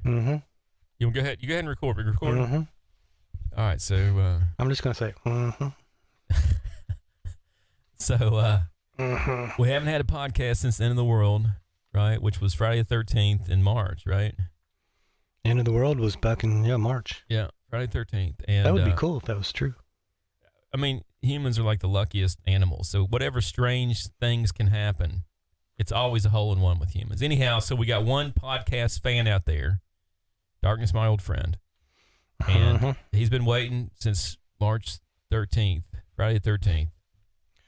Mm-hmm. You want to go ahead? You go ahead and record. We're recording. Mm-hmm. All right. So I'm just gonna say. Mm-hmm. We haven't had a podcast since the end of the world, right? Which was Friday the 13th in March, right? End of the world was back in March. Yeah, Friday the 13th. And that would be cool if that was true. I mean, humans are like the luckiest animals. So whatever strange things can happen, it's always a hole in one with humans. Anyhow, so we got one podcast fan out there, Darkness, my old friend, and he's been waiting since March 13th, Friday the 13th,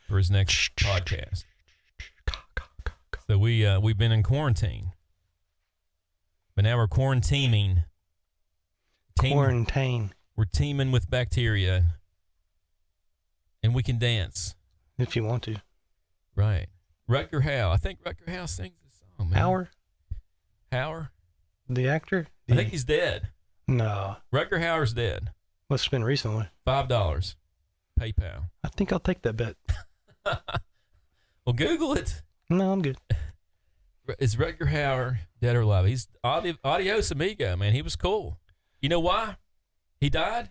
for his next podcast. So we've been in quarantine, but now we're quarantining. Quarantine. We're teaming with bacteria, and we can dance if you want to. Right. Rutger Hauer. I think Rutger Hauer sings this song, man. Hauer? The actor? I think he's dead. No. Rutger Hauer's dead. Must have been recently. $5. PayPal. I think I'll take that bet. Well, Google it. No, I'm good. Is Rutger Hauer dead or alive? He's adios amigo, man. He was cool. You know why he died?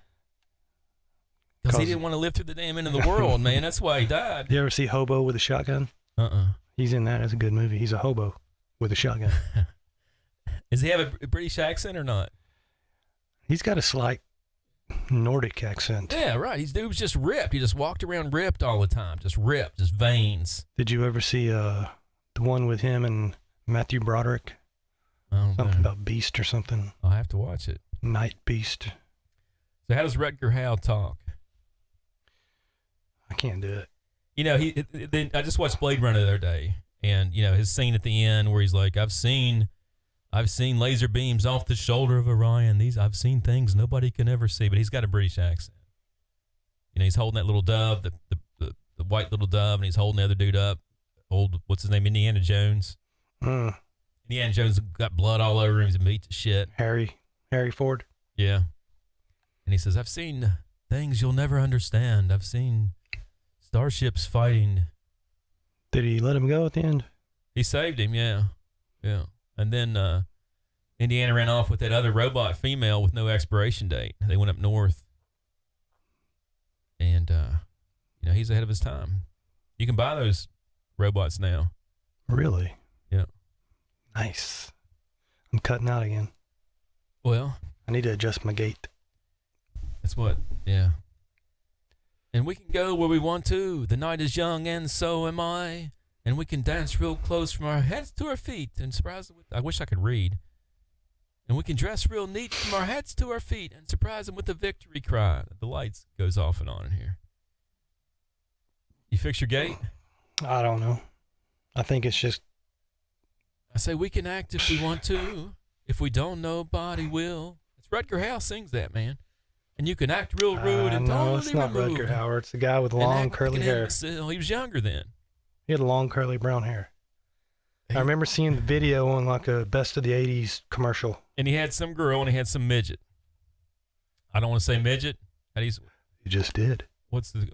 Because he didn't want to live through the damn end of the world, man. That's why he died. You ever see Hobo with a Shotgun? He's in that. It's a good movie. He's a hobo with a shotgun. Does he have a British accent or not? He's got a slight Nordic accent. Yeah, right. He was just ripped. He just walked around ripped all the time. Just ripped, just veins. Did you ever see the one with him and Matthew Broderick? Oh, something about Beast or something. I'll have to watch it. Night Beast. So how does Rutger Hauer talk? I can't do it. You know, I just watched Blade Runner the other day, and you know his scene at the end where he's like, "I've seen laser beams off the shoulder of Orion. I've seen things nobody can ever see." But he's got a British accent. You know, he's holding that little dove, the white little dove, and he's holding the other dude up. What's his name? Indiana Jones. Indiana Jones got blood all over him. He's beat to shit. Harry Ford. Yeah. And he says, "I've seen things you'll never understand. I've seen starships fighting." Did he let him go at the end? He saved him, yeah. Yeah. And then Indiana ran off with that other robot female with no expiration date. They went up north. And, you know, he's ahead of his time. You can buy those robots now. Really? Yeah. Nice. I'm cutting out again. Well, I need to adjust my gait. That's what, yeah. And we can go where we want to. The night is young and so am I. And we can dance real close from our heads to our feet. And surprise them with, I wish I could read. And we can dress real neat from our heads to our feet and surprise them with a victory cry. The lights goes off and on in here. You fix your gate? I don't know. I think it's just. I say we can act if we want to. If we don't, nobody will. It's Rutger Hauer sings that, man. And you can act real rude and totally it's not removed. Rutger Hauer. It's the guy with long curly hair. He was younger then. He had long curly brown hair. I remember seeing the video on like a Best of the 80s commercial. And he had some girl and he had some midget. I don't want to say midget. How do you? You just did.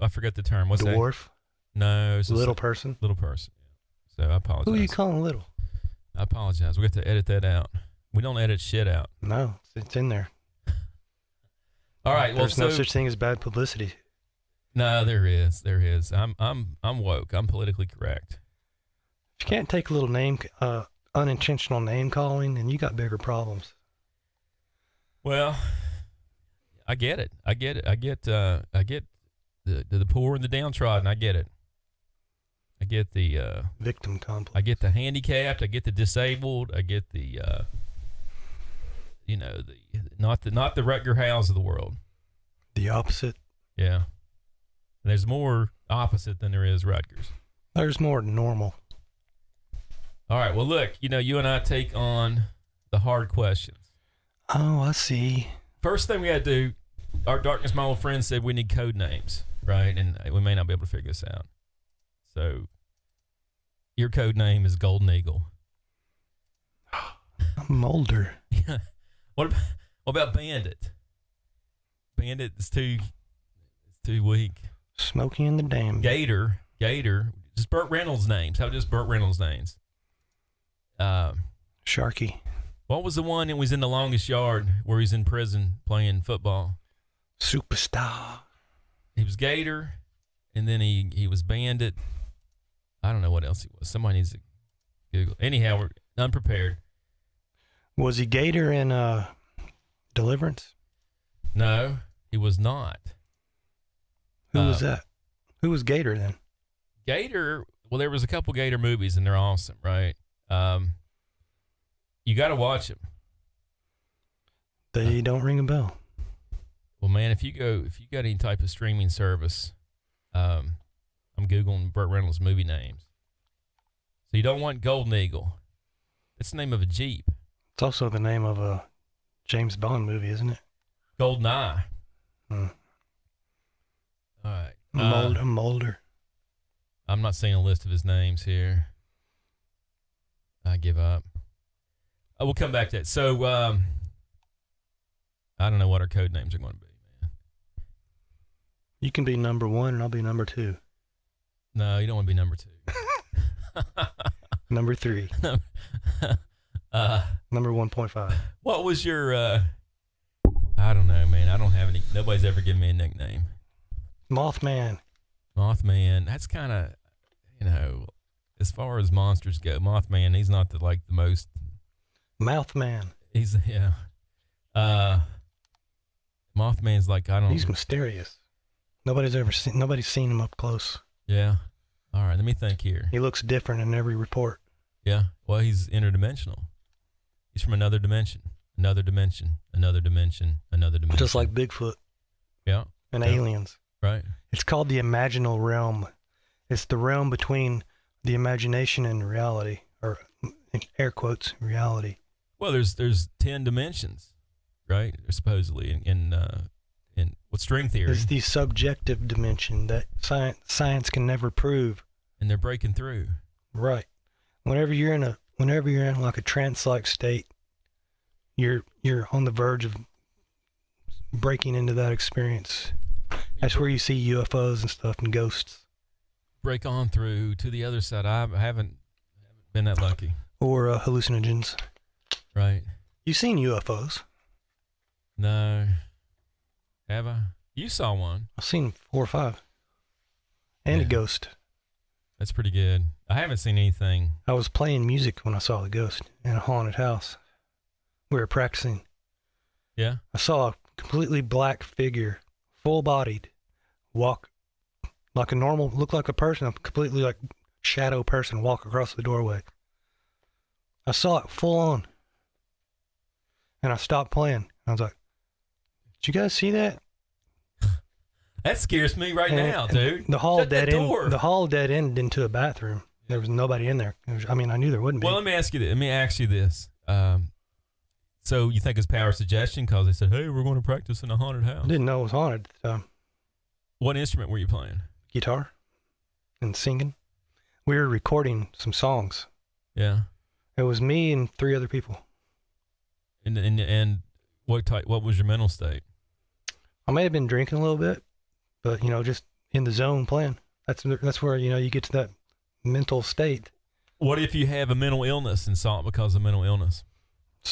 I forgot the term. What's that? Dwarf? No. It's little person? Little person. So I apologize. Who are you calling little? I apologize. We got to edit that out. We don't edit shit out. No, it's in there. All right. There's no such thing as bad publicity. No, there is. There is. I'm woke. I'm politically correct. If you can't take a little unintentional name calling, then you got bigger problems. Well, I get it. I get the poor and the downtrodden. I get it. I get the victim complex. I get the handicapped. I get the disabled. I get the not the Rutger Hauers of the world. The opposite. Yeah. There's more opposite than there is Rutgers. There's more normal. All right. Well, look, you and I take on the hard questions. Oh, I see. First thing we got to do, our Darkness, my old friend, said we need code names, right? And we may not be able to figure this out. So your code name is Golden Eagle. Mulder. Yeah. What about Bandit? Bandit is too weak. Smokey and the Dam. Gator. Just Burt Reynolds names. How just Burt Reynolds names? Sharky. What was the one that was in The Longest Yard where he's in prison playing football? Superstar. He was Gator, and then he was Bandit. I don't know what else he was. Somebody needs to Google. Anyhow, we're unprepared. Was he Gator in Deliverance? No, he was not. Who was that? Who was Gator then? Gator, well, there was a couple Gator movies, and they're awesome, right? You got to watch them. They don't ring a bell. Well, man, if you got any type of streaming service, I'm Googling Burt Reynolds movie names. So you don't want Golden Eagle. That's the name of a Jeep. It's also the name of a James Bond movie, isn't it? Golden Eye. Hmm. All right. Mulder. I'm not seeing a list of his names here. I give up. We'll come back to it. So, I don't know what our code names are going to be, man. You can be number 1 and I'll be number 2. No, you don't want to be number 2. Number 3. Number 1.5. What was your, I don't know, man. I don't have any, nobody's ever given me a nickname. Mothman. Mothman. That's kind of, as far as monsters go, Mothman, he's not the most. Mouthman. He's, yeah. Mothman's He's mysterious. Nobody's seen him up close. Yeah. All right, let me think here. He looks different in every report. Yeah. Well, he's interdimensional. He's from another dimension, another dimension, another dimension, another dimension. Just like Bigfoot. Yeah. And aliens. Right. It's called the imaginal realm. It's the realm between the imagination and reality, or in air quotes, reality. Well, there's 10 dimensions, right? Supposedly in what string theory? It's the subjective dimension that science can never prove. And they're breaking through. Right. Whenever you're in like a trance-like state, you're on the verge of breaking into that experience. That's where you see UFOs and stuff and ghosts. Break on through to the other side. I haven't been that lucky. Or hallucinogens. Right. You've seen UFOs. No. Have I? You saw one. I've seen 4 or 5. And a ghost. That's pretty good. I haven't seen anything. I was playing music when I saw the ghost in a haunted house. We were practicing. Yeah? I saw a completely black figure, full-bodied, walk like a normal, look like a person, a completely like shadow person walk across the doorway. I saw it full on. And I stopped playing. I was like, did you guys see that? That scares me now, dude. The hall Shut that door. The hall dead ended into a bathroom. There was nobody in there. I knew there wouldn't be. Well, let me ask you this. So you think it's power suggestion because they said, hey, we're going to practice in a haunted house? I didn't know it was haunted at the time. What instrument were you playing? Guitar and singing. We were recording some songs. Yeah. It was me and 3 other people. And what was your mental state? I may have been drinking a little bit, but just in the zone playing. That's where you get to that mental state. What if you have a mental illness and saw it because of mental illness?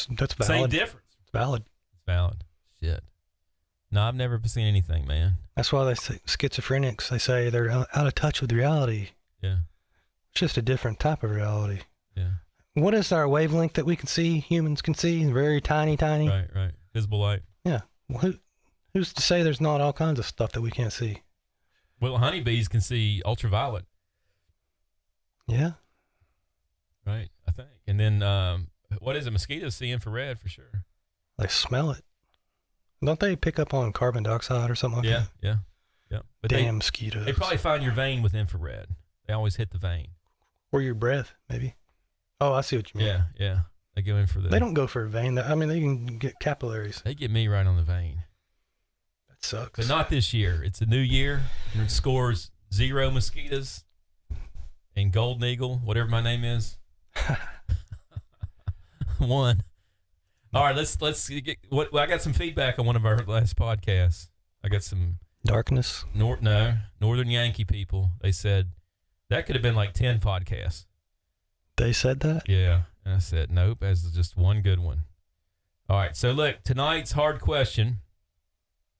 That's valid. Same difference. It's valid. It's valid. Shit. No, I've never seen anything, man. That's why they say schizophrenics. They say they're out of touch with reality. Yeah. It's just a different type of reality. Yeah. What is our wavelength that we can see? Humans can see very tiny. Right. Visible light. Yeah. Well, who's to say there's not all kinds of stuff that we can't see? Well, honeybees can see ultraviolet. Yeah. Right. I think. And then, what is it? Mosquitoes see infrared for sure. They smell it. Don't they pick up on carbon dioxide or something like that? Yeah. But damn mosquitoes. They probably find your vein with infrared. They always hit the vein. Or your breath, maybe. Oh, I see what you mean. Yeah. They go in for the... They don't go for a vein. They can get capillaries. They get me right on the vein. That sucks. But not this year. It's a new year. And it scores 0 mosquitoes and golden eagle, whatever my name is. 1. All right, let's get what I got some feedback on one of our last podcasts. I got some darkness. Northern Yankee people. They said that could have been like 10 podcasts. They said that? Yeah. And I said, nope, that's just one good one. All right, so look, tonight's hard question,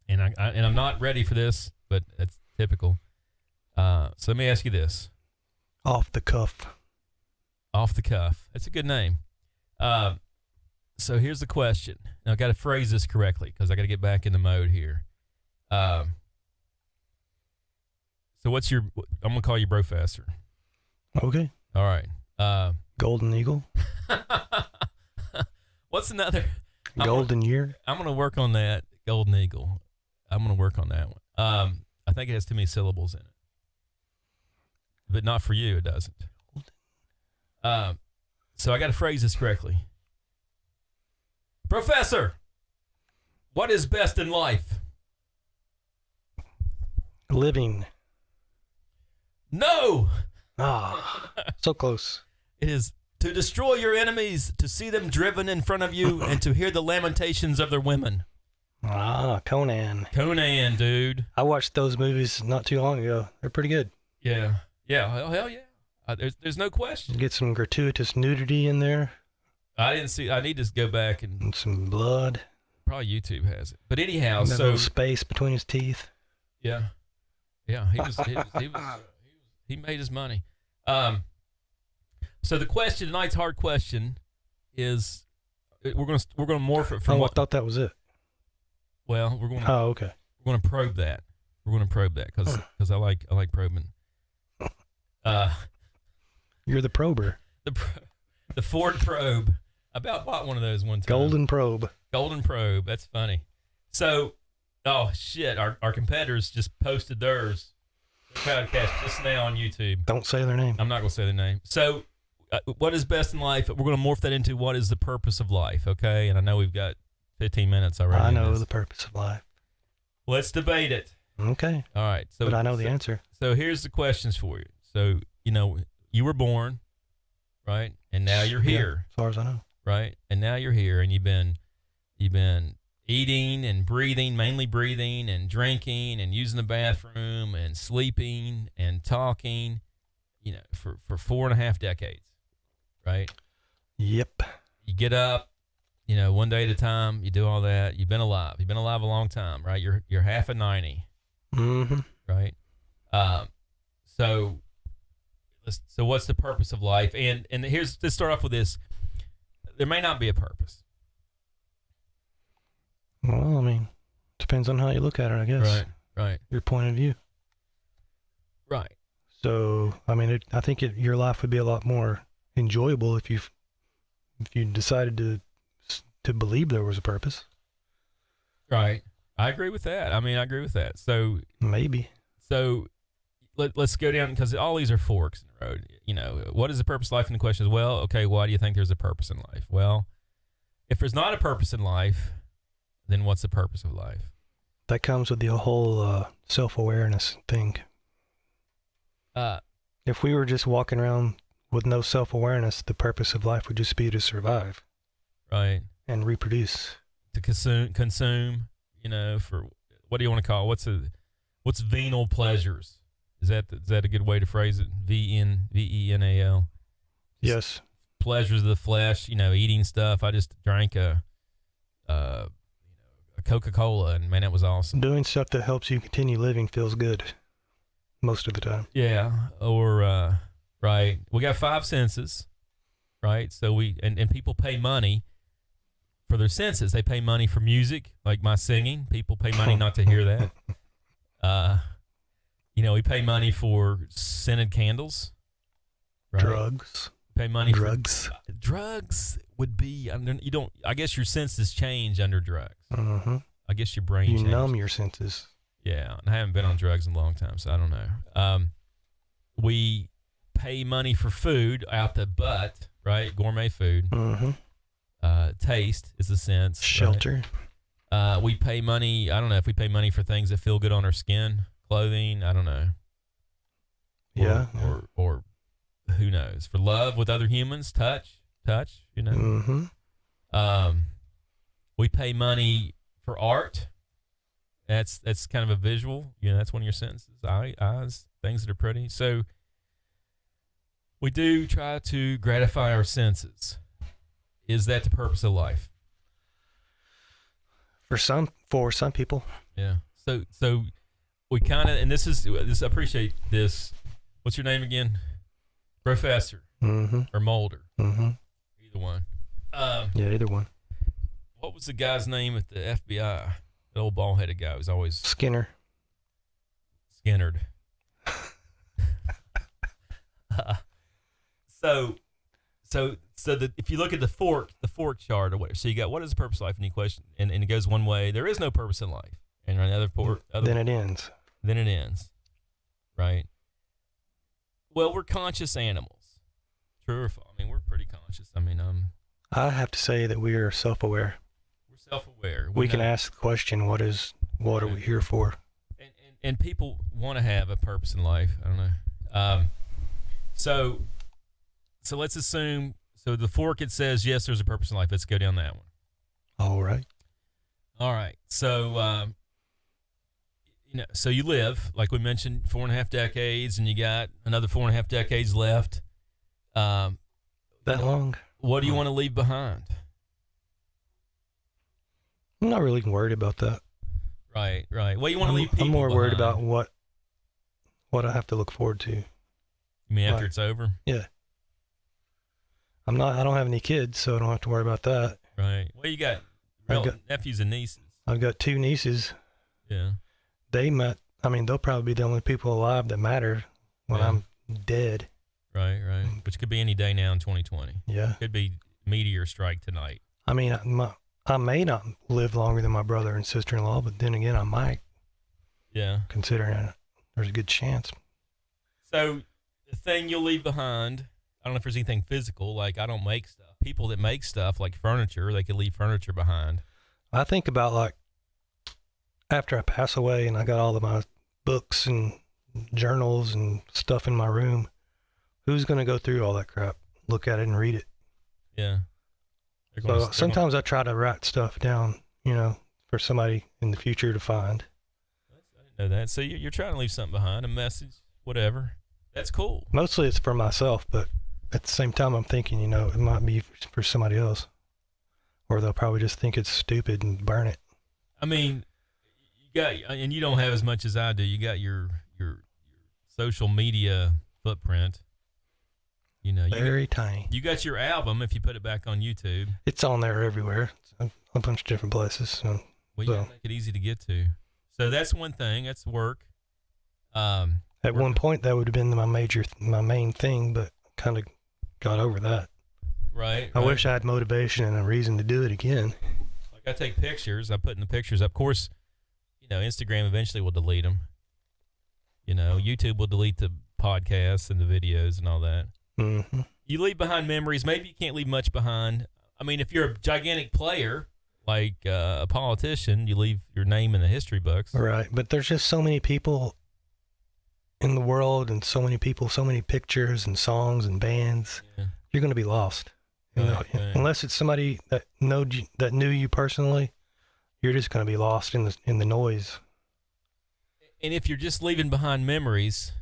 and I'm not ready for this, but it's typical. So let me ask you this. Off the cuff. Off the cuff. That's a good name. So here's the question. Now, I've got to phrase this correctly because I got to get back in the mode here. So what's your, I'm going to call you Brofessor. Okay. All right. Golden Eagle. What's another? Golden Year. I'm going to work on that. Golden Eagle. I'm going to work on that one. I think it has too many syllables in it. But not for you, it doesn't. So I got to phrase this correctly. Professor, what is best in life? Living. No! Ah, so close. It is to destroy your enemies, to see them driven in front of you, and to hear the lamentations of their women. Ah, Conan. Conan, dude. I watched those movies not too long ago. They're pretty good. Yeah. Yeah. Oh, hell yeah. There's no question. Get some gratuitous nudity in there. I didn't see. I need to go back and some blood. Probably YouTube has it. But anyhow, that little space between his teeth. Yeah. Yeah. He made his money. So the question, tonight's hard question is, we're gonna morph it from I thought that was it. Well, we're going. Oh, okay. We're going to probe that. We're going to probe that because I like probing. You're the prober. The Ford probe. I about bought one of those one time. Golden probe. Golden probe. That's funny. So, oh shit! Our competitors just posted theirs. Podcast just now on YouTube. Don't say their name. I'm not going to say their name. So, what is best in life? We're going to morph that into what is the purpose of life. Okay, and I know we've got 15 minutes already. I know the purpose of life. Let's debate it. Okay. All right. So, but I know the answer. So here's the questions for you. So, you were born, right? And now you're here. As far as I know. Right? And now you're here and you've been eating and breathing, mainly breathing and drinking and using the bathroom and sleeping and talking, for 4.5 decades. Right? Yep. You get up, one day at a time, you do all that. You've been alive. You've been alive a long time, right? You're half a 90. Mm-hmm. Right? So what's the purpose of life? And let's start off with this. There may not be a purpose. Well, I mean, depends on how you look at it, I guess. Right. Your point of view. Right. So, I mean, I think your life would be a lot more enjoyable if you decided to believe there was a purpose. Right. I agree with that. I agree with that. So maybe. So let's go down because all these are forks in the road. What is the purpose of life? And the question is, well, okay, why do you think there's a purpose in life? Well, if there's not a purpose in life, then what's the purpose of life? That comes with the whole self-awareness thing. If we were just walking around with no self-awareness, the purpose of life would just be to survive. Right. And reproduce. To consume, for what do you want to call it? What's venal pleasures? Is that a good way to phrase it? VENAL. Yes. Pleasures of the flesh, eating stuff. I just drank a Coca-Cola and man, that was awesome. Doing stuff that helps you continue living feels good most of the time. Yeah. Or right. We got 5 senses, right? So and people pay money for their senses. They pay money for music, like my singing. People pay money not to hear that. We pay money for scented candles. Right? Drugs. Pay money drugs. For drugs would be I guess your senses change under drugs. Mm-hmm. I guess your brain changes. You numb your senses. Yeah, and I haven't been on drugs in a long time, so I don't know. We pay money for food out the butt, right? Gourmet food. Mm-hmm. Taste is a sense. Shelter. Right? We pay money. I don't know if we pay money for things that feel good on our skin, clothing. I don't know. Yeah. Or who knows? For love with other humans, touch. Mm-hmm. We pay money for art. That's kind of a visual. That's one of your senses. Eyes, things that are pretty. So we do try to gratify our senses. Is that the purpose of life? For some people. Yeah. So we kind of, and this. I appreciate this. What's your name again? Professor or Mulder? Either one. Yeah, either one. What was the guy's name at the FBI? The old bald-headed guy who's always Skinnered. If you look at the fork chart or whatever, so you got what is the purpose of life, and you question, and it goes one way. There is no purpose in life, and another Then it ends. Then it ends, right? Well, we're conscious animals. True or false? I mean, we're pretty conscious. I mean, I have to say that we are self-aware. we're self-aware. We can ask the question, what are we here for? And people want to have a purpose in life. I don't know. So let's assume. So the fork, it says yes, there's a purpose in life. Let's go down that one. All right. So so you live, like we mentioned, 4.5 decades, and you got another 4.5 decades left. That long? What do you want to leave behind? I'm not really worried about that. Right. Well, you want to leave people I'm more worried behind. about what I have to look forward to. You mean after it's over? Yeah. I don't have any kids, so I don't have to worry about that. Right. Well, you got nephews and nieces. I've got 2 nieces. Yeah. They'll probably be the only people alive that matter when I'm dead. Right. Which could be any day now in 2020. Yeah. Could be meteor strike tonight. I mean, I may not live longer than my brother and sister-in-law, but then again, I might. Yeah. Considering there's a good chance. So the thing you'll leave behind, I don't know if there's anything physical, like I don't make stuff. People that make stuff like furniture, they could leave furniture behind. I think about, like, after I pass away and I got all of my books and journals and stuff in my room, who's going to go through all that crap, look at it and read it? Yeah. So sometimes I try to write stuff down, for somebody in the future to find. I didn't know that. So you're trying to leave something behind, a message, whatever. That's cool. Mostly it's for myself, but at the same time I'm thinking, it might be for somebody else. Or they'll probably just think it's stupid and burn it. I mean, and you don't have as much as I do. You got your social media footprint. Very tiny. You got your album if you put it back on YouTube. It's on there everywhere. It's a bunch of different places. So, you gotta make it easy to get to. So that's one thing. That's work. At one point, that would have been my main thing, but kind of got over that. Right. I wish I had motivation and a reason to do it again. Like I take pictures. I put in the pictures up. Of course, Instagram eventually will delete them. YouTube will delete the podcasts and the videos and all that. Mm-hmm. You leave behind memories. Maybe you can't leave much behind. I mean, if you're a gigantic player, like a politician, you leave your name in the history books. Right. But there's just so many people in the world and so many people, so many pictures and songs and bands. Yeah. You're going to be lost. Right. Unless it's somebody that knew you personally, you're just going to be lost in the noise. And if you're just leaving behind memories,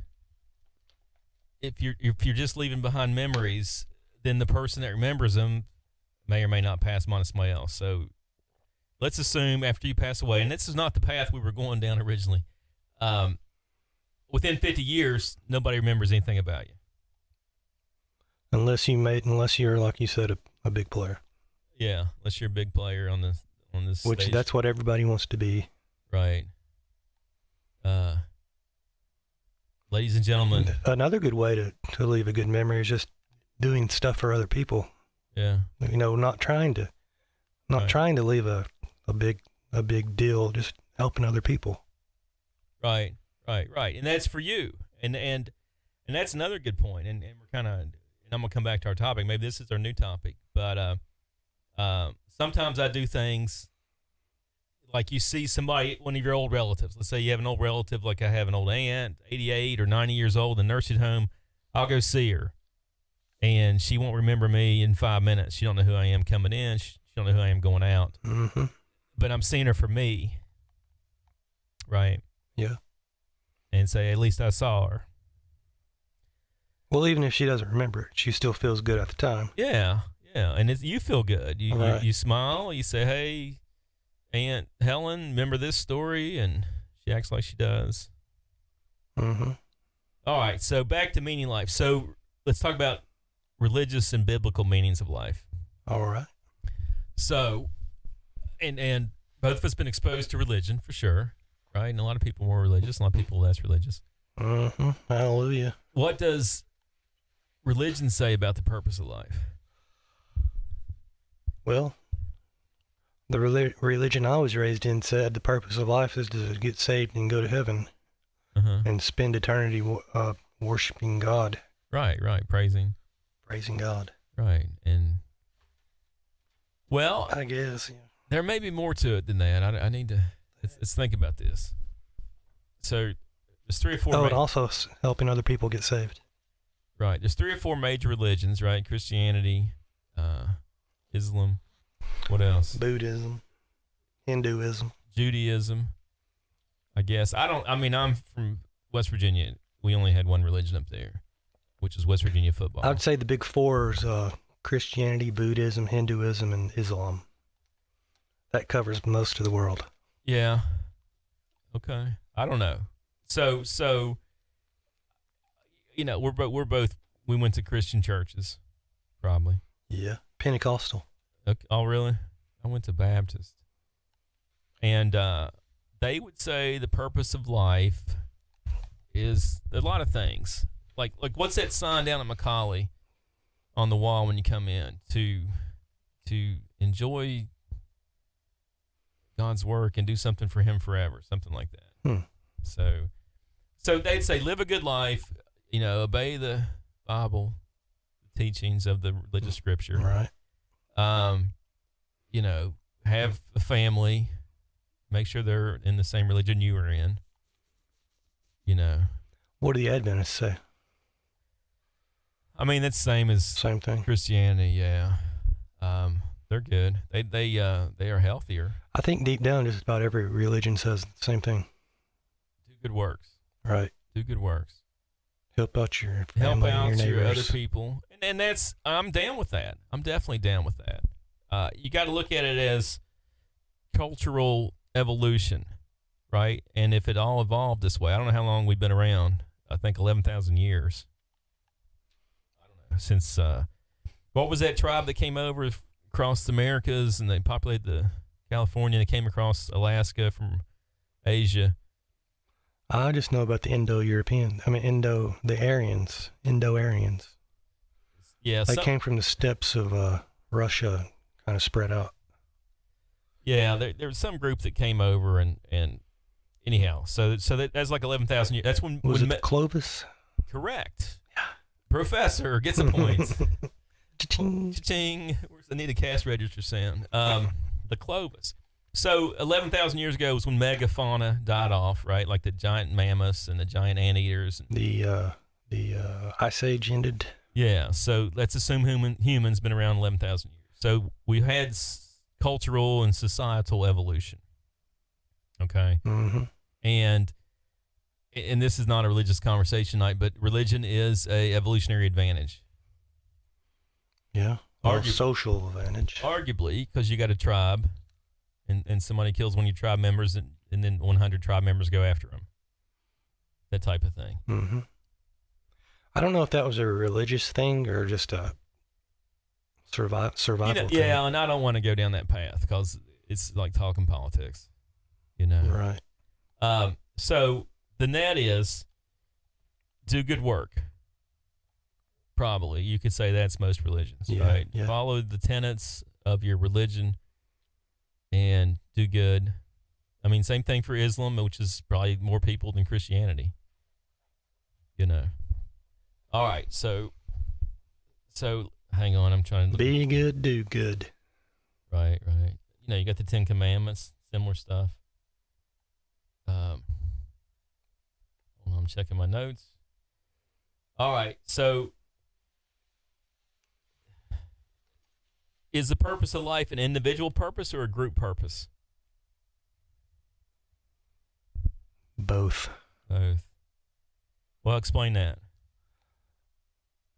if you're just leaving behind memories, then the person that remembers them may or may not pass them on to somebody else. So let's assume after you pass away, and this is not the path we were going down originally. Within 50 years, nobody remembers anything about you. Unless you're, like you said, a big player. Yeah, unless you're a big player on this Which stage. That's what everybody wants to be. Right. Ladies and gentlemen. Another good way to leave a good memory is just doing stuff for other people. Yeah. Not trying to leave a big deal, just helping other people. Right. And that's for you. And that's another good point. And we're kind of, and I'm going to come back to our topic. Maybe this is our new topic, but sometimes I do things like you see somebody, one of your old relatives. Let's say you have an old relative, like I have an old aunt, 88 or 90 years old, in a nursing home. I'll go see her, and she won't remember me in 5 minutes. She don't know who I am coming in. She don't know who I am going out. Mm-hmm. But I'm seeing her for me, right? Yeah. And say, at least I saw her. Well, even if she doesn't remember it, she still feels good at the time. Yeah. Yeah, and you feel good. Right. You smile. You say, "Hey, Aunt Helen, remember this story?" And she acts like she does. Mm-hmm. All right, so back to meaning life. So let's talk about religious and biblical meanings of life. All right. So, and both of us been exposed to religion for sure, right? And a lot of people more religious, a lot of people less religious. Mm-hmm. Hallelujah. What does religion say about the purpose of life? Well, the religion I was raised in said the purpose of life is to get saved and go to heaven and spend eternity worshiping God. Right, praising God. Right, and well, I guess there may be more to it than that. I need to let's think about this. So there's 3 or 4. Oh, and also helping other people get saved. Right, there's 3 or 4 major religions, right? Christianity, Islam, what else? Buddhism, Hinduism, Judaism. I guess I'm from West Virginia. We only had one religion up there, which is West Virginia football. I'd say the big four is Christianity, Buddhism, Hinduism, and Islam. That covers most of the world. Yeah. Okay. I don't know. So we're both we went to Christian churches, probably. Yeah. Pentecostal. Okay. Oh, really? I went to Baptist. And they would say the purpose of life is a lot of things. Like what's that sign down at Macaulay on the wall when you come in? To enjoy God's work and do something for him forever, something like that. So they'd say live a good life, obey the Bible, the teachings of the religious scripture. Right. Have a family, make sure they're in the same religion you are in. What do the Adventists say? I mean, that's the same thing. Christianity, yeah. They're good. They are healthier. I think deep down, just about every religion says the same thing. Do good works. Right. Do good works. Help out your family, your neighbors, your other people, and I'm down with that. I'm definitely down with that. You got to look at it as cultural evolution, right? And if it all evolved this way, I don't know how long we've been around. I think 11,000 years. I don't know since what was that tribe that came over across the Americas and they populated the California and they came across Alaska from Asia. I just know about the the Aryans, Indo-Aryans. Yeah. They came from the steppes of Russia, kind of spread out. Yeah, there was some group that came over and anyhow, so that's like 11,000 years. That's when Clovis? Correct. Yeah. Professor gets a point. Cha-ching. Cha-ching. Where's the need a cash register sound? The Clovis. So 11,000 years ago was when megafauna died off, right? Like the giant mammoths and the giant anteaters. The Ice Age ended. Yeah. So let's assume humans been around 11,000 years. So we had cultural and societal evolution. Okay. Mm-hmm. And this is not a religious conversation night, but religion is a evolutionary advantage. Yeah. Or social advantage. Arguably, because you got a tribe and somebody kills one of your tribe members and then 100 tribe members go after them. That type of thing. Mm-hmm. I don't know if that was a religious thing or just a survival thing. Yeah, and I don't want to go down that path because it's like talking politics, Right. So the net is do good work. Probably. You could say that's most religions, right? Yeah. Follow the tenets of your religion and do good. I mean, same thing for Islam, which is probably more people than Christianity. All right, so hang on, I'm trying to be good, do good. Right. You got the 10 Commandments, similar stuff. Hold on, I'm checking my notes. All right, so is the purpose of life an individual purpose or a group purpose? Both. Well, explain that.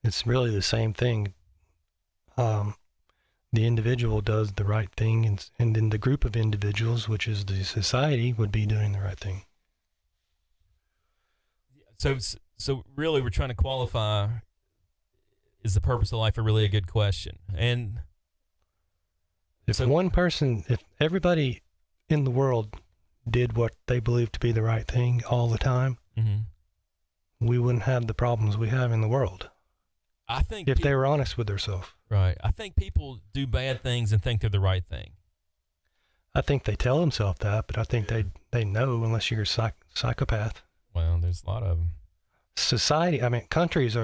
It's really the same thing. the individual does the right thing, and then the group of individuals, which is the society, would be doing the right thing. So really, we're trying to qualify: is the purpose of life really a good question? And if everybody in the world did what they believed to be the right thing all the time, we wouldn't have the problems we have in the world. I think if they were honest with themselves. Right. I think people do bad things and think they're the right thing. I think they tell themselves that, but I think they know, unless you're a psychopath. Well, there's a lot of them. Countries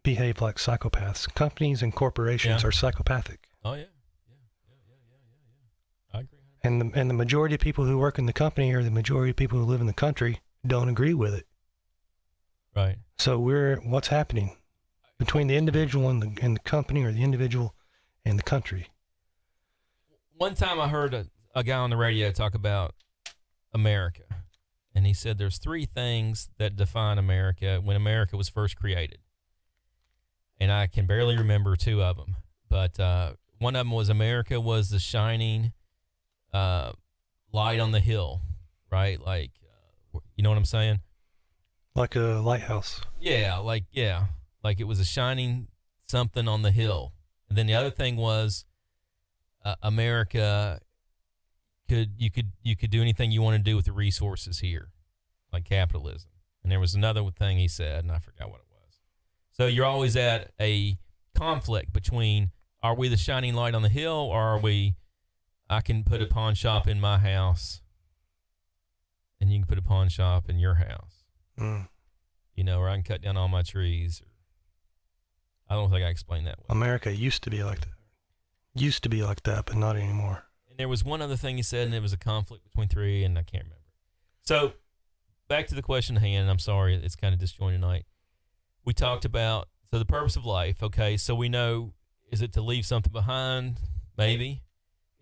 behave like psychopaths. Companies and corporations are psychopathic. Oh, yeah. I agree. And the majority of people who work in the company or the majority of people who live in the country don't agree with it. Right. So what's happening between the individual and the company, or the individual and the country? One time I heard a guy on the radio talk about America, and he said there's 3 things that define America when America was first created. And I can barely remember 2 of them, but one of them was America was the shining light on the hill, right? Like, you know what I'm saying? Like a lighthouse. Yeah, like it was a shining something on the hill. And then the other thing was America you could do anything you want to do with the resources here, like capitalism. And there was another thing he said, and I forgot what it was. So you're always at a conflict between, are we the shining light on the hill, or I can put a pawn shop in my house and you can put a pawn shop in your house. Or I can cut down all my trees. I don't think I explained that well. America used to be like that, but not anymore. And there was one other thing he said, and it was a conflict between 3, and I can't remember. So back to the question at hand, and I'm sorry, it's kind of disjointed tonight. We talked about, the purpose of life. Okay, so we know, is it to leave something behind? Maybe.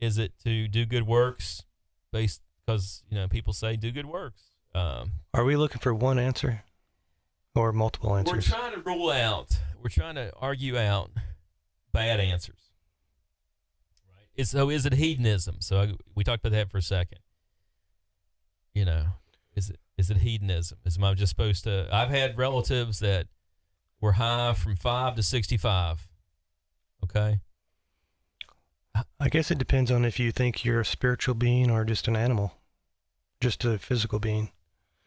Is it to do good works? Because people say do good works. Are we looking for one answer or multiple answers? We're trying to argue out bad answers. Right. So is it hedonism? So we talked about that for a second. Is it hedonism? Am I just supposed to? I've had relatives that were high from 5 to 65. Okay. I guess it depends on if you think you're a spiritual being or just an animal, just a physical being.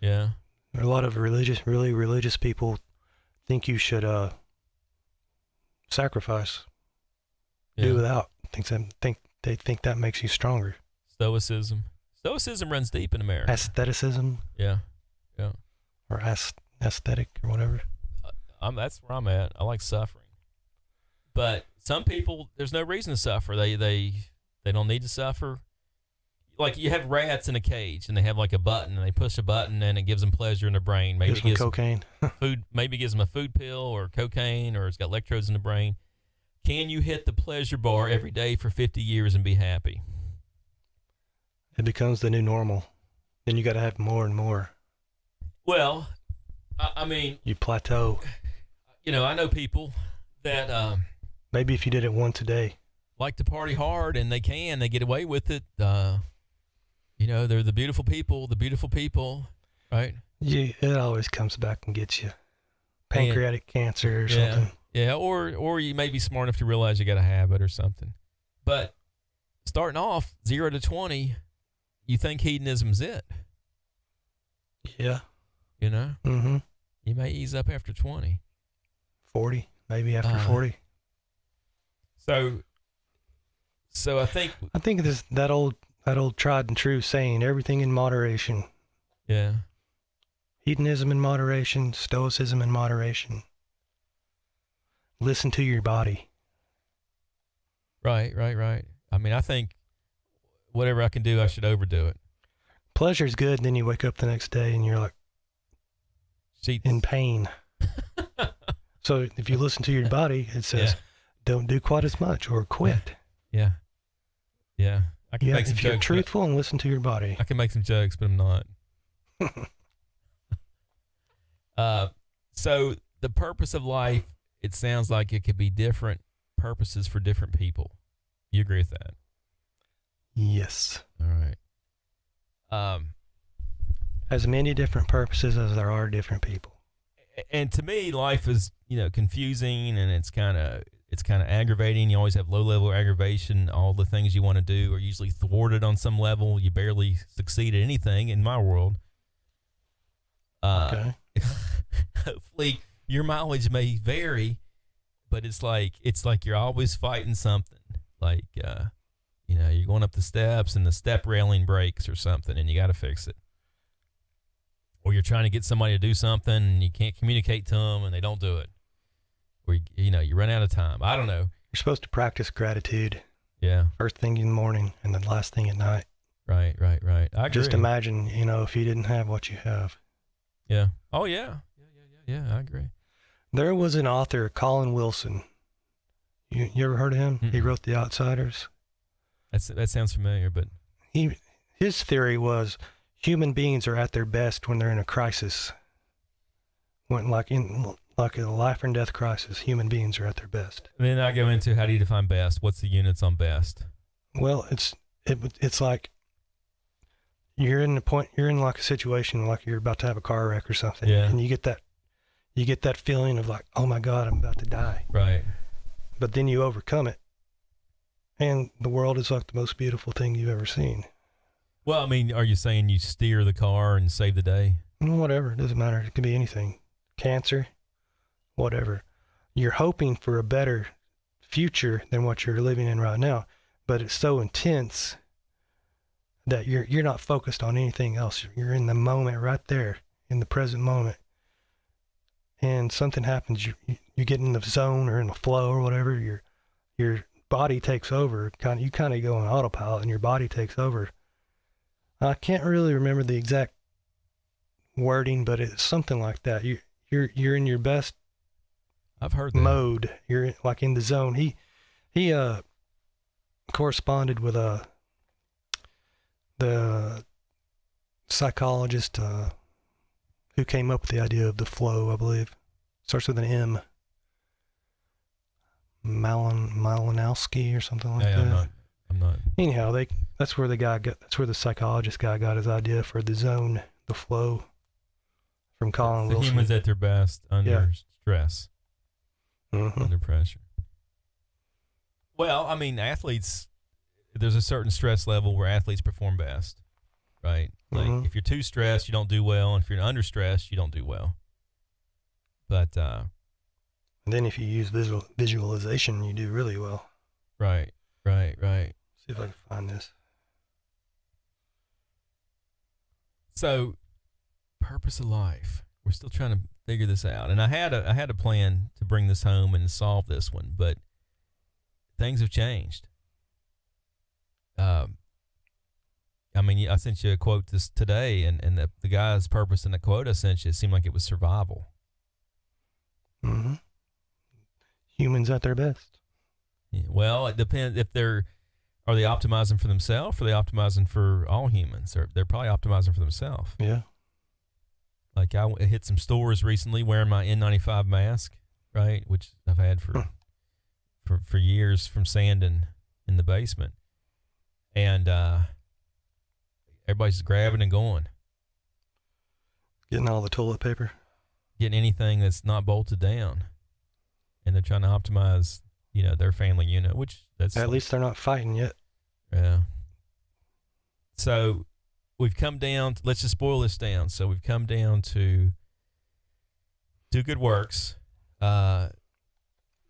Yeah. A lot of really religious people think you should sacrifice, do without. They think that makes you stronger. Stoicism runs deep in America. Aestheticism. Yeah. Or aesthetic or whatever. That's where I'm at. I like suffering, but some people, there's no reason to suffer. They don't need to suffer. Like, you have rats in a cage, and they have like a button, and they push a button, and it gives them pleasure in their brain. Maybe it gives them cocaine. Food. Maybe it gives them a food pill or cocaine, or it's got electrodes in the brain. Can you hit the pleasure bar every day for 50 years and be happy? It becomes the new normal. Then you got to have more and more. Well, I mean, you plateau. I know people that maybe if you did it once a day, like to party hard, and they get away with it. They're the beautiful people, right? Yeah, it always comes back and gets you. Pancreatic cancer or something. Yeah, or you may be smart enough to realize you got a habit or something. But starting off 0 to 20, you think hedonism's it. Yeah. Mm-hmm. You may ease up after 20. 40, maybe after 40. So I think this that old tried and true saying, everything in moderation. Yeah. Hedonism in moderation, stoicism in moderation. Listen to your body. Right. I mean, I think whatever I can do, I should overdo it. Pleasure's good, and then you wake up the next day and you're like in pain. So if you listen to your body, it says, don't do quite as much or quit. Yeah. I can make some if jokes. You're truthful and listen to your body. I can make some jokes, but I'm not. So the purpose of life, it sounds like it could be different purposes for different people. You agree with that? Yes. All right. As many different purposes as there are different people. And to me, life is, confusing, and it's kind of aggravating. You always have low level aggravation. All the things you want to do are usually thwarted on some level. You barely succeed at anything in my world. Okay. Hopefully your mileage may vary, but it's like you're always fighting something. Like, you're going up the steps and the step railing breaks or something, and you got to fix it. Or you're trying to get somebody to do something and you can't communicate to them and they don't do it. Or, you run out of time. I don't know. You're supposed to practice gratitude. Yeah. First thing in the morning and the last thing at night. Right. I agree. Just imagine, if you didn't have what you have. Yeah. Oh, yeah. Yeah, I agree. There was an author, Colin Wilson. You ever heard of him? Mm-mm. He wrote The Outsiders. That sounds familiar, but his theory was human beings are at their best when they're in a crisis. When like a life and death crisis, human beings are at their best. And then I go into, how do you define best? What's the units on best? Well, it's like you're in like a situation like you're about to have a car wreck or something, yeah. And you get that feeling of like, oh my God, I'm about to die. Right. But then you overcome it, and the world is like the most beautiful thing you've ever seen. Well, I mean, are you saying you steer the car and save the day? Whatever, it doesn't matter. It could be anything. Cancer, whatever. You're hoping for a better future than what you're living in right now, but it's so intense that you're not focused on anything else. You're in the moment right there, in the present moment. And something happens, you get in the zone or in the flow or whatever, your body takes over. You kind of go on autopilot and your body takes over. I can't really remember the exact wording, but it's something like that. You're in your best I've heard that. mode. You're like in the zone. He corresponded with the psychologist who came up with the idea of the flow, I believe. Starts with an M. Malinowski or something like that. I'm not. Anyhow, that's where the psychologist guy got his idea for the zone, the flow, from Colin Wilson. Humans at their best under stress, under pressure. Well, I mean, athletes, there's a certain stress level where athletes perform best, right? Like if you're too stressed, you don't do well. And if you're under stress, you don't do well. But and then if you use visualization, you do really well. Right. See if I can find this. So, purpose of life. We're still trying to figure this out. And I had a plan to bring this home and solve this one, but things have changed. I mean, I sent you a quote today, and the guy's purpose in the quote I sent you, it seemed like it was survival. Mm-hmm. Humans at their best. Yeah, well, it depends if are they optimizing for themselves, or are they optimizing for all humans? Or they're probably optimizing for themselves. Yeah. Like I hit some stores recently wearing my N95 mask, right, which I've had for years from sanding in the basement, and everybody's just grabbing and going, getting all the toilet paper, getting anything that's not bolted down, and they're trying to optimize, their family unit, which that's at least they're not fighting yet. Yeah. So we've come down. Let's just boil this down. So we've come down to do good works.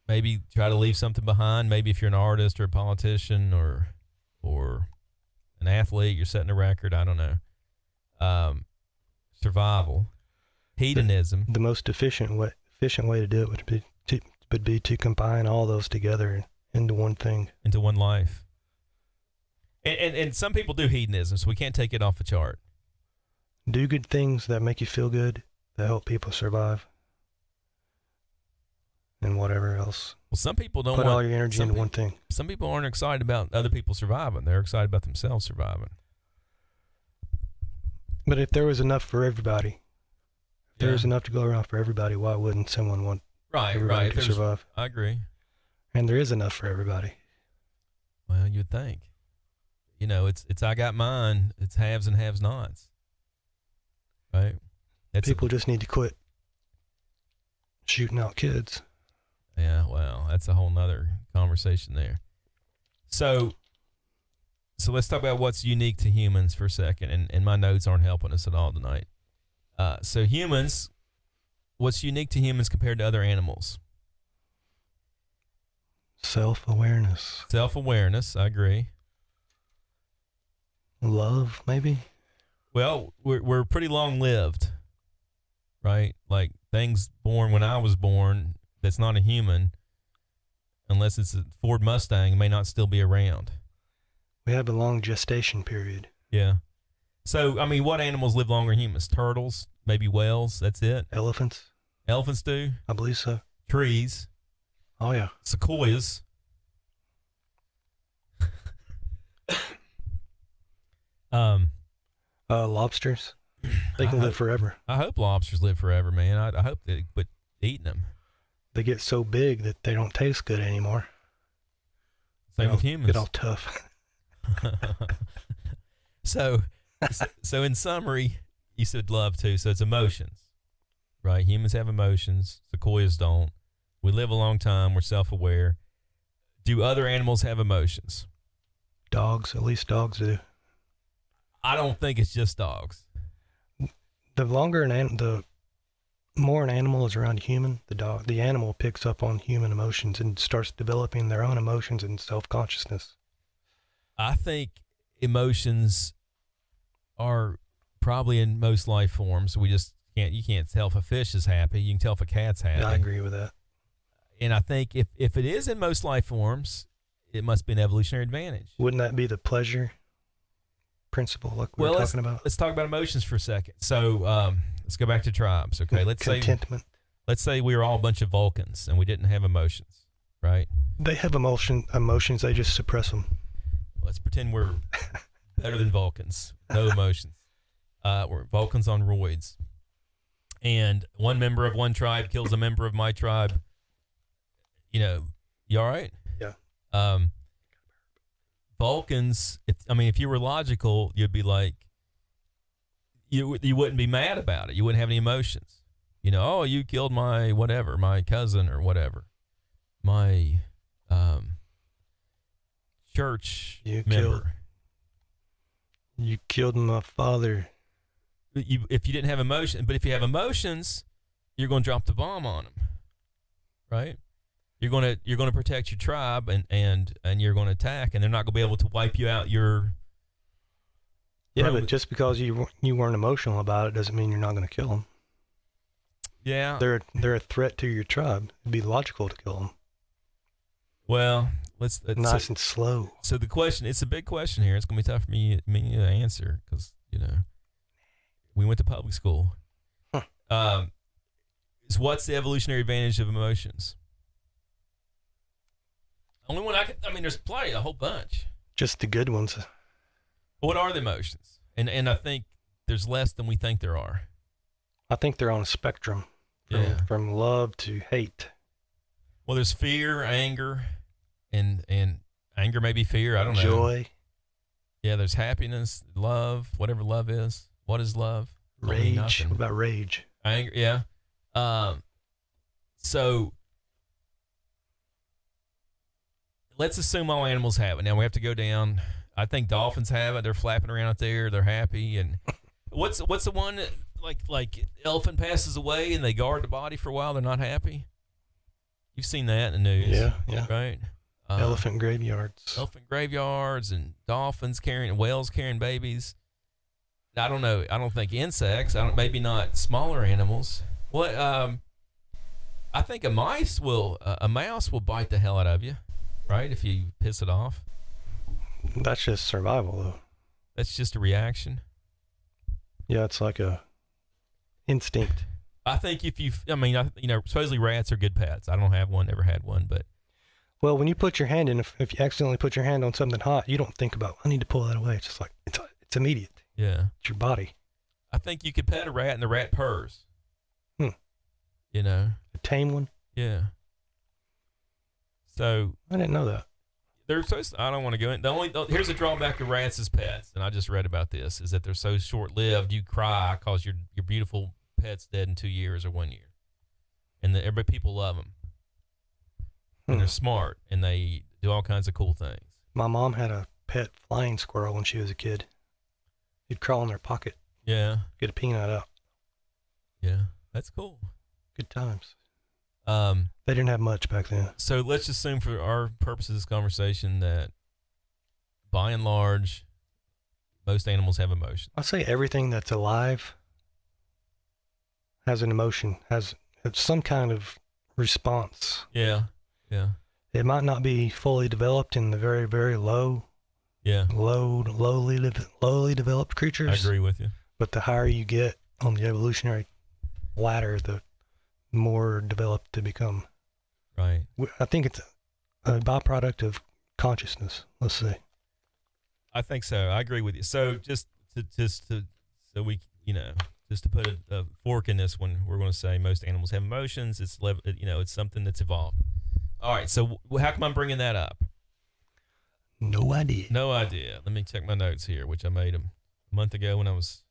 Maybe try to leave something behind. Maybe if you're an artist or a politician or an athlete, you're setting a record. I don't know. Survival, hedonism. The most efficient way to do it would be to combine all those together into one thing, into one life. And some people do hedonism, so we can't take it off the chart. Do good things that make you feel good, that help people survive, and whatever else. Well, some people don't put all your energy into one thing. Some people aren't excited about other people surviving. They're excited about themselves surviving. But if there was enough for everybody, if there was enough to go around for everybody, why wouldn't someone want everybody to survive? I agree. And there is enough for everybody. Well, you'd think. You know, it's I got mine. It's haves and haves nots. Right? People just need to quit shooting out kids. Yeah, well, that's a whole nother conversation there. So let's talk about what's unique to humans for a second. And my notes aren't helping us at all tonight. So humans, what's unique to humans compared to other animals? Self-awareness. Self-awareness, I agree. Love, maybe? Well, we're pretty long-lived, right? Like things born when I was born that's not a human, unless it's a Ford Mustang, may not still be around. We have a long gestation period. Yeah. So, I mean, what animals live longer than humans? Turtles, maybe whales, that's it. Elephants? Elephants do. I believe so. Trees. Oh, yeah. Sequoias. Lobsters? They can live forever. I hope lobsters live forever, man. I hope they quit eating them. They get so big that they don't taste good anymore. Same with humans. Get all tough. So in summary, you said love too. So it's emotions, right? Humans have emotions. Sequoias don't. We live a long time. We're self-aware. Do other animals have emotions? Dogs, at least dogs do. I don't think it's just dogs. The more an animal is around a human, the animal picks up on human emotions and starts developing their own emotions and self-consciousness. I think emotions are probably in most life forms. You can't tell if a fish is happy. You can tell if a cat's happy. Yeah, I agree with that. And I think if it is in most life forms, it must be an evolutionary advantage. Wouldn't that be the pleasure principle like we're talking about? Let's talk about emotions for a second. So let's go back to tribes, okay? Contentment. Let's say we were all a bunch of Vulcans and we didn't have emotions, right? They have emotions, they just suppress them. Let's pretend we're better than Vulcans. No emotions. We're Vulcans on roids. And one member of one tribe kills a member of my tribe. You know, you all right? Yeah. Vulcans, if you were logical, you'd be like, you wouldn't be mad about it. You wouldn't have any emotions. You know, oh, you killed my whatever, my cousin or whatever. My church member. You killed my father. If you didn't have emotion, but if you have emotions, you're going to drop the bomb on them, right? You're going to protect your tribe and you're going to attack, and they're not going to be able to wipe you out. Yeah, but just because you weren't emotional about it doesn't mean you're not going to kill them. Yeah, they're a threat to your tribe. It'd be logical to kill them. Well, let's nice and slow. So the question, it's a big question here. It's going to be tough for me to answer because we went to public school. Huh. So what's the evolutionary advantage of emotions? Only one there's plenty, a whole bunch. Just the good ones. What are the emotions? And I think there's less than we think there are. I think they're on a spectrum from love to hate. Well, there's fear, anger, and anger may be fear. I don't know. Joy. Yeah, there's happiness, love, whatever love is. What is love? Rage. What about rage? Anger, yeah. So let's assume all animals have it. Now we have to go down. I think dolphins have it. They're flapping around out there. They're happy. And what's the one that like elephant passes away and they guard the body for a while? They're not happy. You've seen that in the news. Yeah. Right. Elephant graveyards. Elephant graveyards and dolphins whales carrying babies. I don't know. I don't think insects. Maybe not smaller animals. What? I think a mouse will bite the hell out of you, right? If you piss it off. That's just survival, though. That's just a reaction. Yeah, it's like a instinct. I think supposedly rats are good pets. I don't have one, never had one, but. Well, when you put your hand in, if you accidentally put your hand on something hot, you don't think about, I need to pull that away. It's just like, it's immediate. Yeah. It's your body. I think you could pet a rat and the rat purrs. A tame one? Yeah. So. I didn't know that. they're so. I don't want to go in. Here's a drawback of rats as pets, and I just read about this, is that they're so short lived. You cry because your beautiful pet's dead in 2 years or 1 year, and people love them, and they're smart, and they do all kinds of cool things. My mom had a pet flying squirrel when she was a kid. He'd crawl in their pocket. Yeah. Get a peanut out. Yeah, that's cool. Good times. They didn't have much back then. So let's assume for our purposes of this conversation that by and large, most animals have emotion. I'll say everything that's alive has an emotion, has some kind of response. Yeah. Yeah. It might not be fully developed in the very, very lowly developed creatures. I agree with you. But the higher you get on the evolutionary ladder, the more developed they become. Right. I think it's a byproduct of consciousness, let's say. I think so. I agree with you. So just to put a fork in this one, we're going to say most animals have emotions. It's something that's evolved. All right. So how come I'm bringing that up? No idea. No idea. Let me check my notes here, which I made a month ago when I was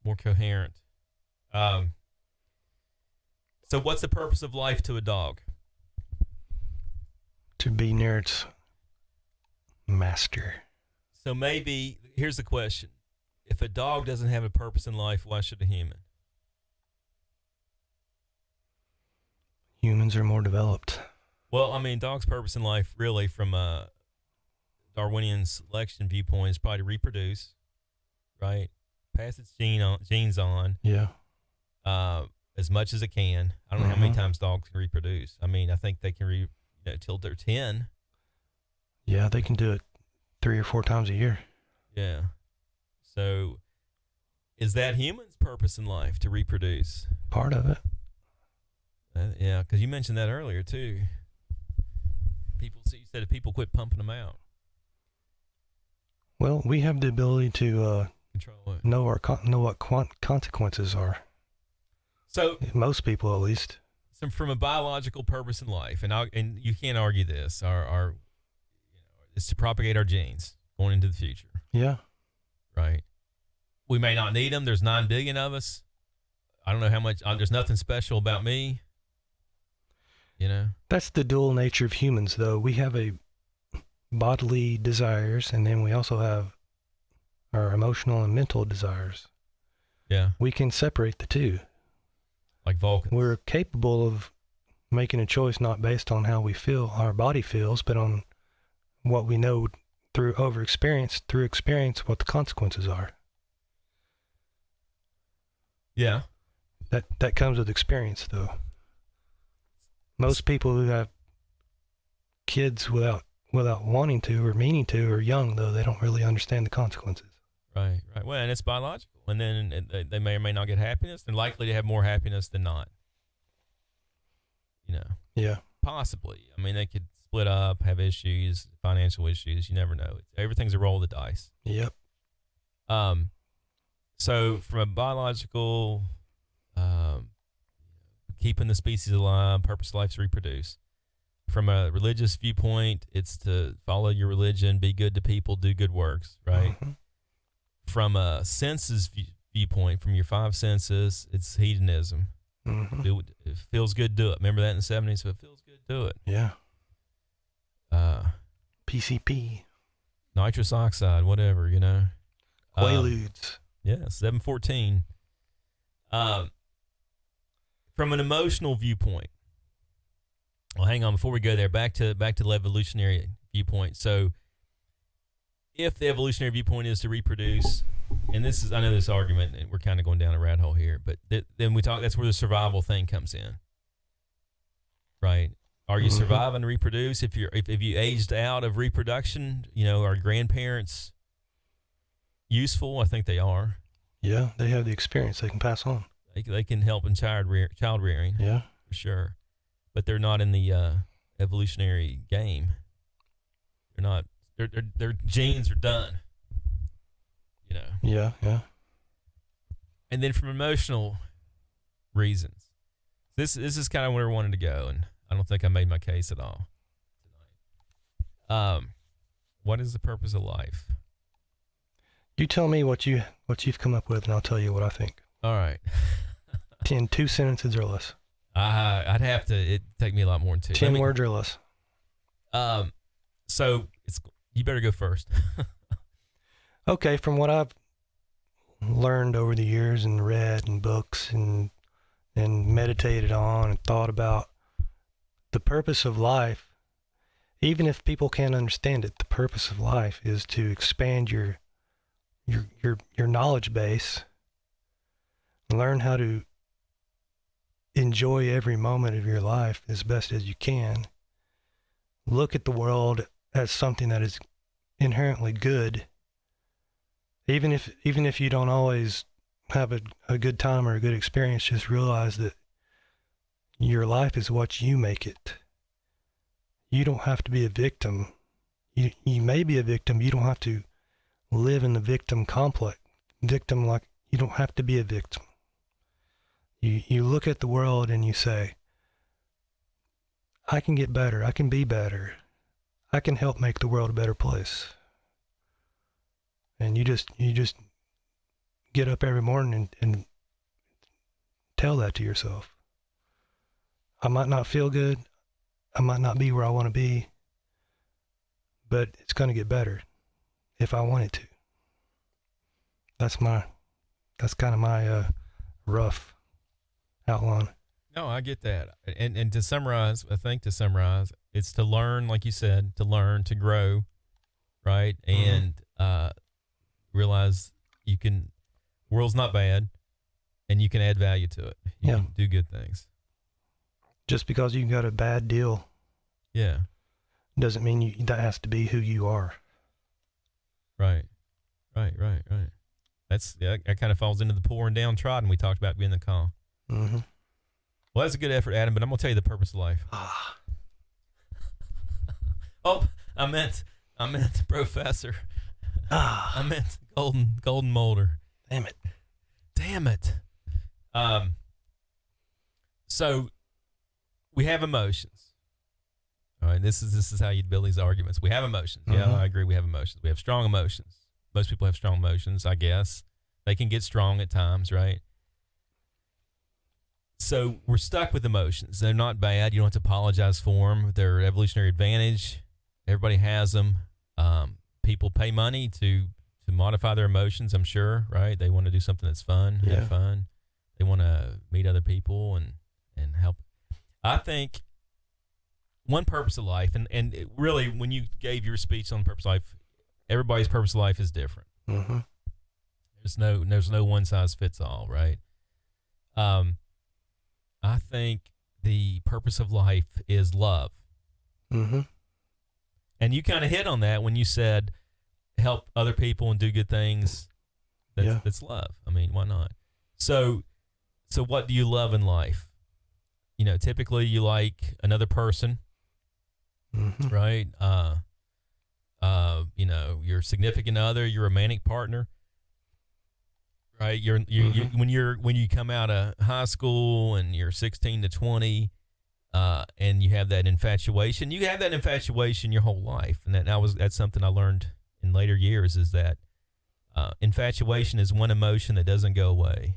more coherent. So what's the purpose of life to a dog? To be near its master. So maybe, here's the question. If a dog doesn't have a purpose in life, why should a human? Humans are more developed. Well, I mean, dog's purpose in life, really, from a Darwinian selection viewpoint, is probably to reproduce, right? Pass its genes on. Yeah. As much as it can. I don't know how many times dogs can reproduce. I mean, I think they can till they're 10. Yeah, they can do it 3 or 4 times a year. Yeah. So, is that humans' purpose in life, to reproduce? Part of it. Yeah, because you mentioned that earlier too. You said if people quit pumping them out. Well, we have the ability to control it. know what consequences are. So most people, at least. So from a biological purpose in life, and you can't argue this, is to propagate our genes going into the future. Yeah. Right. We may not need them. There's 9 billion of us. I don't know how much. There's nothing special about me. That's the dual nature of humans, though. We have a bodily desires, and then we also have our emotional and mental desires. Yeah. We can separate the two. Like Vulcans. We're capable of making a choice not based on how we feel, our body feels, but on what we know through experience, what the consequences are. Yeah. That comes with experience, though. Most people who have kids without wanting to or meaning to are young, though. They don't really understand the consequences. Right. Well, and it's biological. And then they may or may not get happiness. They're likely to have more happiness than not. Yeah. Possibly. I mean, they could split up, have issues, financial issues. You never know. Everything's a roll of the dice. Yep. So from a biological, keeping the species alive, purpose of life is to reproduce. From a religious viewpoint, it's to follow your religion, be good to people, do good works, right? Mm-hmm. From a senses viewpoint, from your 5 senses, it's hedonism. Mm-hmm. It feels good, do it. Remember that in the 70s? If it feels good, do it. Yeah. PCP. Nitrous oxide, whatever, Quaaludes. Yeah, 714. From an emotional viewpoint, well, hang on, before we go there, back to the evolutionary viewpoint. So, if the evolutionary viewpoint is to reproduce, and I know this argument, and we're kind of going down a rat hole here, but then that's where the survival thing comes in, right? Are you surviving to reproduce? If you aged out of reproduction, are grandparents useful? I think they are. Yeah, they have the experience they can pass on. They can help in child rearing. Yeah, for sure, but they're not in the evolutionary game. They're not. Their genes are done. Yeah. And then from emotional reasons, this is kind of where I wanted to go, and I don't think I made my case at all What is the purpose of life? You tell me what you've come up with, and I'll tell you what I think. All right. In 2 sentences or less. I'd have to. It'd take me a lot more than 2. 10 words or less. So you better go first. Okay, from what I've learned over the years and read in books and meditated on and thought about, the purpose of life, even if people can't understand it, the purpose of life is to expand your knowledge base, learn how to enjoy every moment of your life as best as you can, look at the world as something that is inherently good, even if you don't always have a good time or a good experience. Just realize that your life is what you make it. You don't have to be a victim. You may be a victim. You don't have to live in the victim complex. Victim, like, you don't have to be a victim. You look at the world and you say, I can get better. I can be better. I can help make the world a better place. And you just get up every morning and tell that to yourself. I might not feel good. I might not be where I want to be, but it's going to get better if I want it to. That's kind of my rough outline. No, I get that. And to summarize, it's to learn, like you said, to grow, right? Mm-hmm. And realize world's not bad, and you can add value to it. You can do good things. Just because you got a bad deal, doesn't mean that has to be who you are. Right. That kind of falls into the poor and downtrodden we talked about being the calm. Mm-hmm. Well, that's a good effort, Adam, but I'm going to tell you the purpose of life. Oh, I meant professor. I meant golden molder. Damn it. So we have emotions. All right, this is how you'd build these arguments. We have emotions. Mm-hmm. Yeah, I agree. We have emotions. We have strong emotions. Most people have strong emotions, I guess. They can get strong at times, right? So we're stuck with emotions. They're not bad. You don't have to apologize for them. They're evolutionary advantage. Everybody has them. People pay money to modify their emotions, I'm sure, right? They want to do something that's fun, have fun. They want to meet other people and help. I think one purpose of life, and it really, when you gave your speech on purpose of life, everybody's purpose of life is different. Mm-hmm. There's no one size fits all, right? I think the purpose of life is love. Mm-hmm. And you kind of hit on that when you said help other people and do good things. That's love. I mean, why not? So what do you love in life? You know, typically you like another person, mm-hmm. right? You know, your significant other, your romantic partner, right? Mm-hmm. When you come out of high school and you're 16 to 20, and you have that infatuation. You have that infatuation your whole life, and that's something I learned in later years, is that infatuation is one emotion that doesn't go away.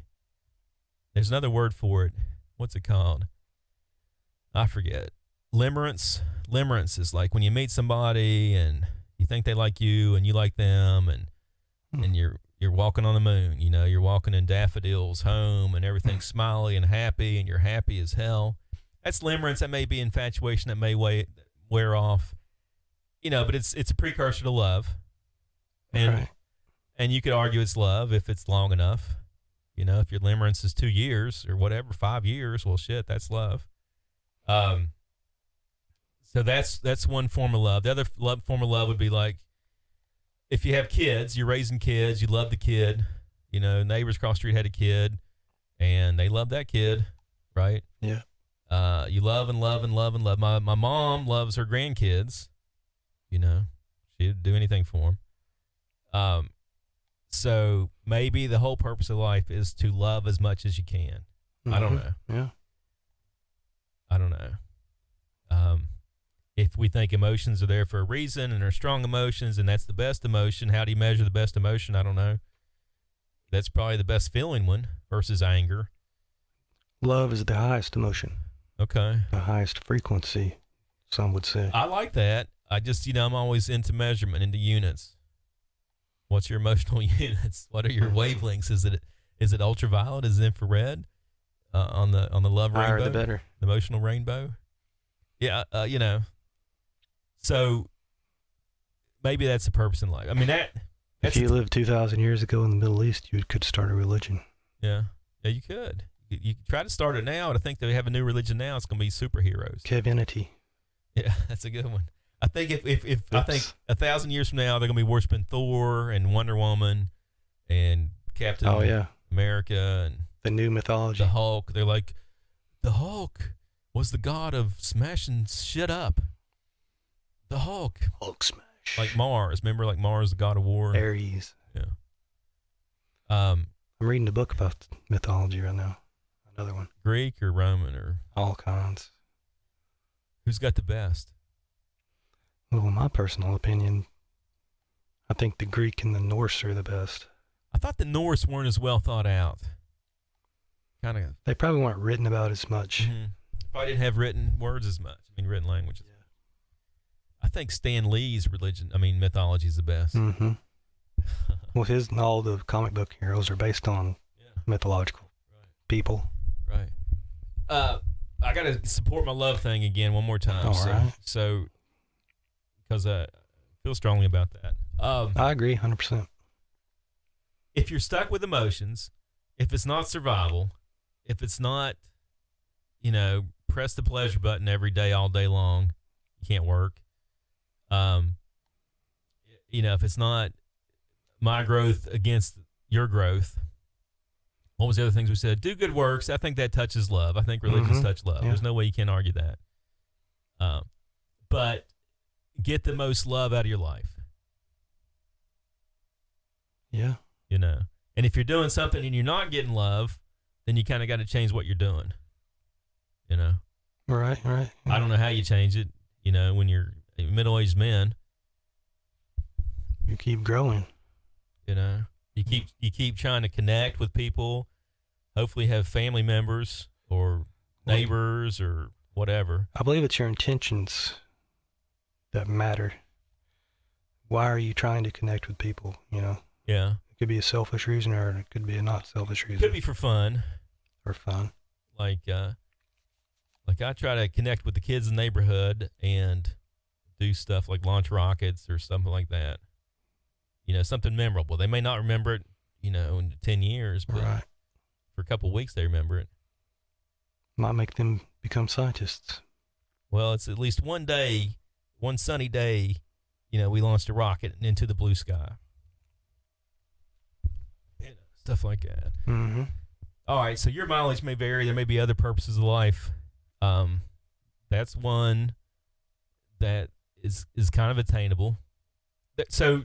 There's another word for it. What's it called? I forget. Limerence. Limerence is like when you meet somebody and you think they like you and you like them, and you're walking on the moon. You know, you're walking in daffodils home and everything's smiley and happy, and you're happy as hell. That's limerence. That may be infatuation. That may wear off, you know, but it's a precursor to love. And and you could argue it's love if it's long enough. You know, if your limerence is 2 years or whatever, 5 years, well, shit, that's love. So that's one form of love. The other form of love would be like, if you have kids, you're raising kids, you love the kid. You know, neighbors across the street had a kid, and they love that kid, right? Yeah. You love and love and love and love. My mom loves her grandkids. You know, she'd do anything for them. So maybe the whole purpose of life is to love as much as you can. Mm-hmm. I don't know. Yeah. I don't know. if we think emotions are there for a reason and are strong emotions and that's the best emotion, how do you measure the best emotion? I don't know. That's probably the best feeling one versus anger. Love is the highest emotion, Okay. the highest frequency, some would say. I like that. I just, I'm always into measurement, into units. What's your emotional units? What are your wavelengths? Is it ultraviolet? Is it infrared? On the love rainbow? Higher the better. The emotional rainbow? Yeah, So maybe that's the purpose in life. I mean, that's if you lived 2,000 years ago in the Middle East, you could start a religion. Yeah, you could. You try to start it now. I think they have a new religion now. It's going to be superheroes. Kevinity. Yeah, that's a good one. I think if I think 1,000 years from now they're going to be worshiping Thor and Wonder Woman and Captain America and the new mythology. The Hulk. They're like, the Hulk was the god of smashing shit up. The Hulk smash. Like Mars. Remember, like Mars, the god of war. Ares. Yeah. I'm reading a book about mythology right now. Another one. Greek or Roman or all kinds. Who's got the best? Well, in my personal opinion, I think the Greek and the Norse are the best. I thought the Norse weren't as well thought out. Kind of. They probably weren't written about as much. Mm-hmm. Probably didn't have written words as much. I mean, written languages. Yeah. I think Stan Lee's mythology is the best. Mm-hmm. Well, all the comic book heroes are based on mythological people. Right. I got to support my love thing again one more time. All right. So, because I feel strongly about that. I agree 100%. If you're stuck with emotions, if it's not survival, if it's not, press the pleasure button every day, all day long, you can't work. If it's not my growth against your growth, what was the other things we said? Do good works. I think that touches love. I think religions touch love. Yeah. There's no way you can argue that. But get the most love out of your life. Yeah. And if you're doing something and you're not getting love, then you kind of got to change what you're doing. Right. Yeah. I don't know how you change it. When you're middle-aged men, you keep growing. You keep trying to connect with people. Hopefully, have family members or neighbors or whatever. I believe it's your intentions that matter. Why are you trying to connect with people? Yeah. It could be a selfish reason, or it could be a not selfish reason. Could be for fun. For fun. Like I try to connect with the kids in the neighborhood and do stuff like launch rockets or something like that. Something memorable. They may not remember it, in 10 years, but for a couple of weeks they remember it. Might make them become scientists. Well, it's at least one day, one sunny day, we launched a rocket into the blue sky. Stuff like that. Mm-hmm. All right, so your mileage may vary. There may be other purposes of life. That's one that is kind of attainable. So,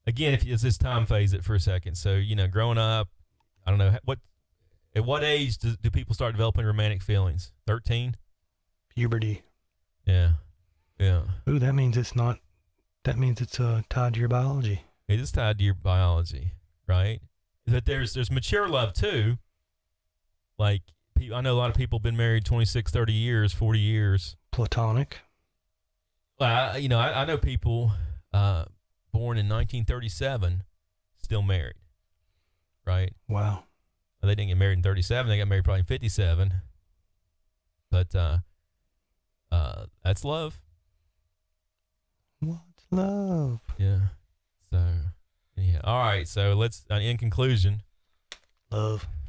again, if this time phase it for a second. So, growing up, I don't know at what age do people start developing romantic feelings? 13? Puberty. Yeah. Ooh, that means it's not. That means it's tied to your biology. It is tied to your biology, right? That there's mature love too. Like, I know a lot of people have been married 26, 30 years, 40 years. Platonic. Well, I know people born in 1937 still married, right? Wow. Well, they didn't get married in 37. They got married probably in 57. But that's love. What's love? Yeah. So, yeah. All right. So let's, in conclusion, love.